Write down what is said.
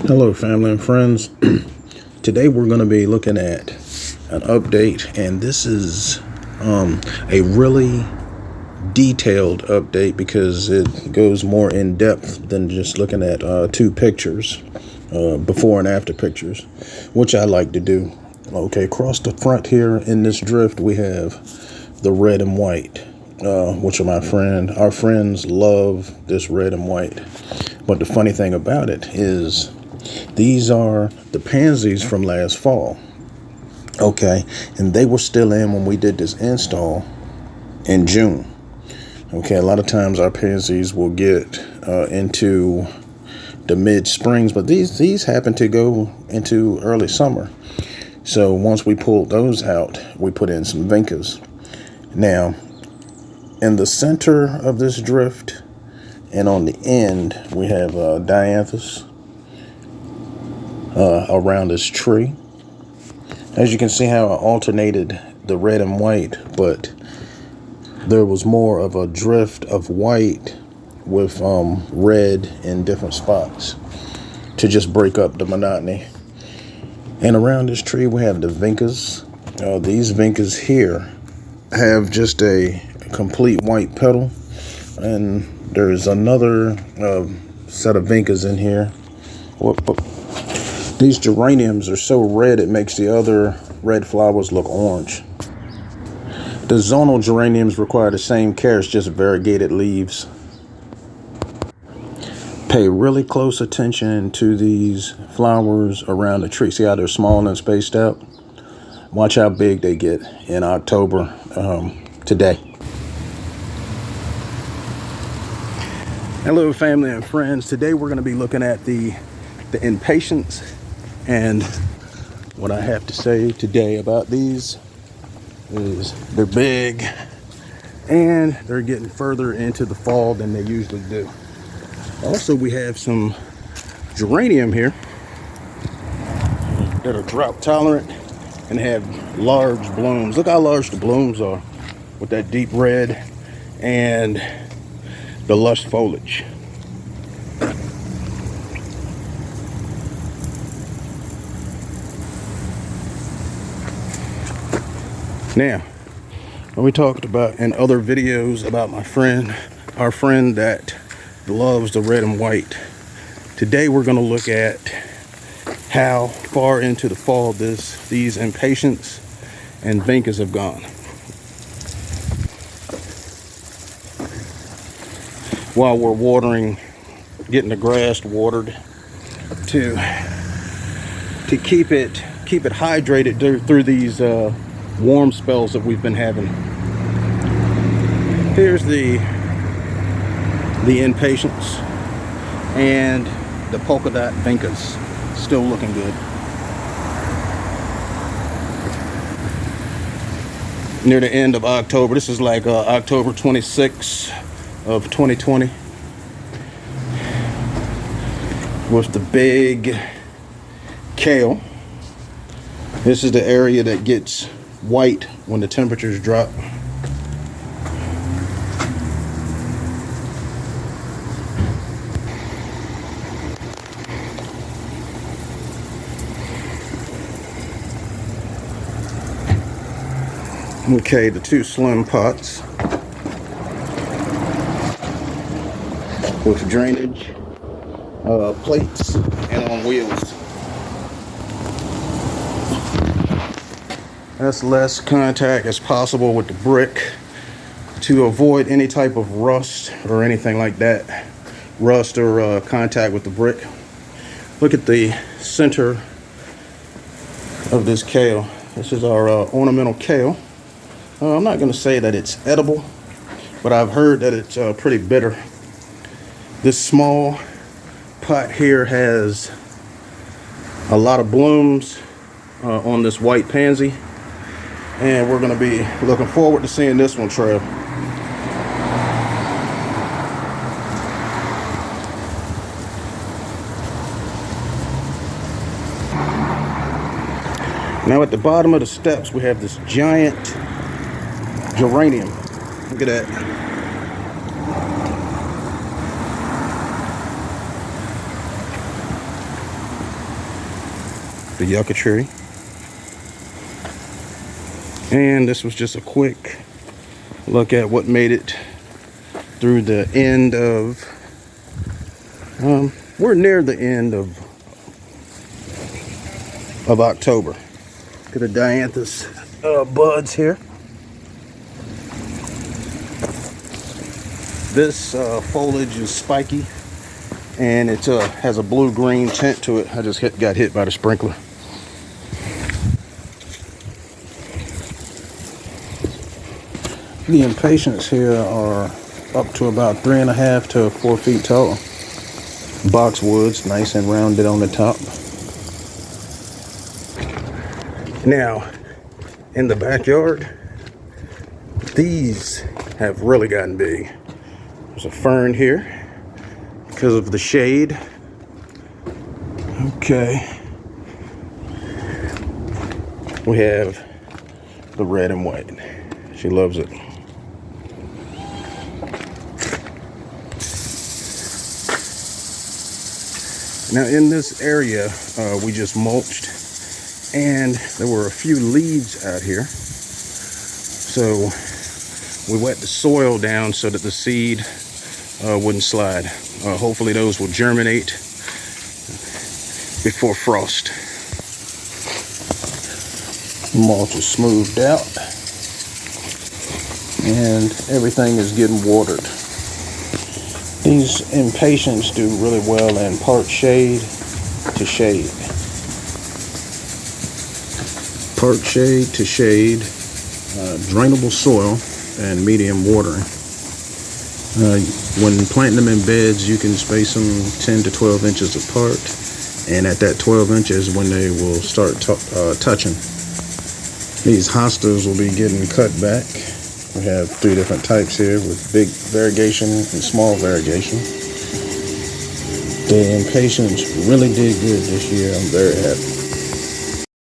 Hello, family and friends. Today we're going to be looking at an update, and this is a really detailed update because it goes more in depth than just looking at two pictures, before and after pictures, which I like to do. Okay, across the front here in this drift, we have the red and white, which are our friends love this red and white. But the funny thing about it is these are the pansies from last fall. Okay, and they were still in when we did this install in June. Okay, a lot of times our pansies will get into the mid springs, but these happen to go into early summer. So once we pulled those out, we put in some vincas. Now, in the center of this drift and on the end, we have dianthus around this tree. As you can see how I alternated the red and white, but there was more of a drift of white with red in different spots to just break up the monotony. And around this tree we have the vincas. These vincas here have just a complete white petal, and there's another set of vincas in here. These geraniums are so red it makes the other red flowers look orange. The zonal geraniums require the same care, it's just variegated leaves. Pay really close attention to these flowers around the tree. See how they're small and spaced out? Watch how big they get in October today. Hello, family and friends. Today we're going to be looking at the impatiens, and what I have to say today about these is they're big and they're getting further into the fall than they usually do. Also, we have some geranium here that are drought tolerant and have large blooms. Look how large the blooms are with that deep red and the lush foliage. Now, we talked about in other videos about our friend that loves the red and white. Today we're going to look at how far into the fall these impatiens and vincas have gone. While we're watering, getting the grass watered to keep it hydrated through these warm spells that we've been having. Here's the impatiens and the polka dot vincas, still looking good. Near the end of October, this is like October 26th of 2020, with the big kale. This is the area that gets white when the temperatures drop. Okay, the two slim pots with drainage plates and on wheels. That's less contact as possible with the brick to avoid any type of rust or anything like that. Rust or contact with the brick. Look at the center of this kale. This is our ornamental kale. I'm not going to say that it's edible, but I've heard that it's pretty bitter. This small pot here has a lot of blooms on this white pansy, and we're going to be looking forward to seeing this one trail. Now at the bottom of the steps we have this giant geranium. Look at that. the yucca tree. And this was just a quick look at what made it through the end of, we're near the end of October. Look at the dianthus buds here. This foliage is spiky and it has a blue-green tint to it. I just got hit by the sprinkler. The impatiens here are up to about 3.5 to 4 feet tall. Boxwoods, nice and rounded on the top. Now, in the backyard, these have really gotten big. There's a fern here because of the shade. Okay. We have the red and white. She loves it. Now in this area, we just mulched and there were a few leaves out here. So we wet the soil down so that the seed wouldn't slide. Hopefully those will germinate before frost. Mulch is smoothed out and everything is getting watered. These impatiens do really well in part shade to shade. Part shade to shade, drainable soil, and medium watering. When planting them in beds, you can space them 10 to 12 inches apart, and at that 12 inches when they will start touching. These hostas will be getting cut back. We have 3 different types here with big variegation and small variegation. The impatiens really did good this year. I'm very happy.